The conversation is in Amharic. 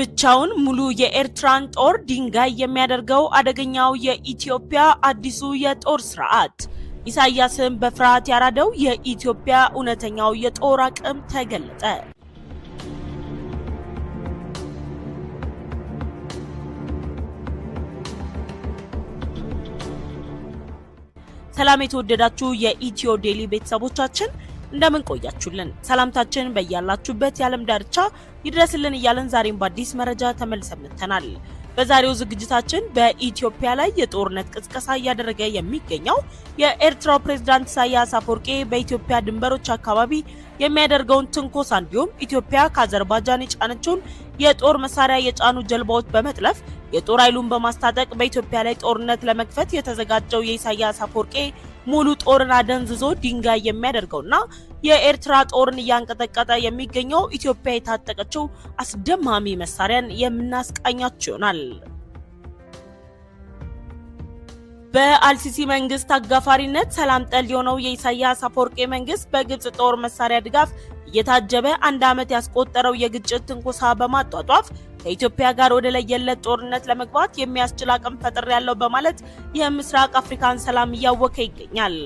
ብቻውን ሙሉ የኤርትራን ጦር ድንጋይ የሚያደርገው አደገኛው የኢትዮጵያ አዲሱ የጦር ስርዓት ኢሳያስን በፍርሃት ያራደው የኢትዮጵያ እውነተኛው የጦር አቅም ተገለጠ። ሰላም የተወደዳችሁ የኢትዮ ዴሊ ቤተሰቦቻችን እንደምን ቆያችሁልን? ሰላምታችን በእያላችሁበት የዓለም ዳርቻ ይድረስልን እያለን ዛሬም በአዲስ መረጃ ተመልሰን መጥተናል። በዛሬው ዝግጅታችን በኢትዮጵያ ላይ የጦርነት ቅስቀሳ እያደረገ የሚገኘው የኤርትራው ፕሬዝዳንት ኢሳያስ አፈወርቂ በኢትዮጵያ ድንበሮች አካባቢ የሚያደርገውን ትንኮሳ እንዲሁም ኢትዮጵያ ከአዘርባይጃን የጫነችውን የጦር መሳሪያ የጫኑ ጀልባዎች በመጥለፍ የጦር ኃይሉን በማስታጠቅ በኢትዮጵያ ላይ ጦርነት ለመክፈት የተዘጋጀው የኢሳያስ አፈወርቂ ሙሉ ጦርን አደንዝዞ ድንጋይ የሚያደርገውና የኤርትራ ጦርን እያንቀጠቀጠ የሚገኘው ኢትዮጵያ የታጠቀችው አስደማሚ መሳሪያን የምናስቃኛችሁ ይሆናል። በአልሲሲ መንግስት አጋፋሪነት ሰላም ጠል የሆነው የኢሳያስ አፈወርቂ መንግስት በግብጽ ጦር መሳሪያ ድጋፍ እየታጀበ አንድ ዓመት ያስቆጠረው የግጭት ትንኮሳ በማጧጧፍ ከኢትዮጵያ ጋር ወደ ለየለት ጦርነት ለመግባት የሚያስችል አቅም ፈጥሬያለሁ በማለት የምስራቅ አፍሪካን ሰላም እያወከ ይገኛል።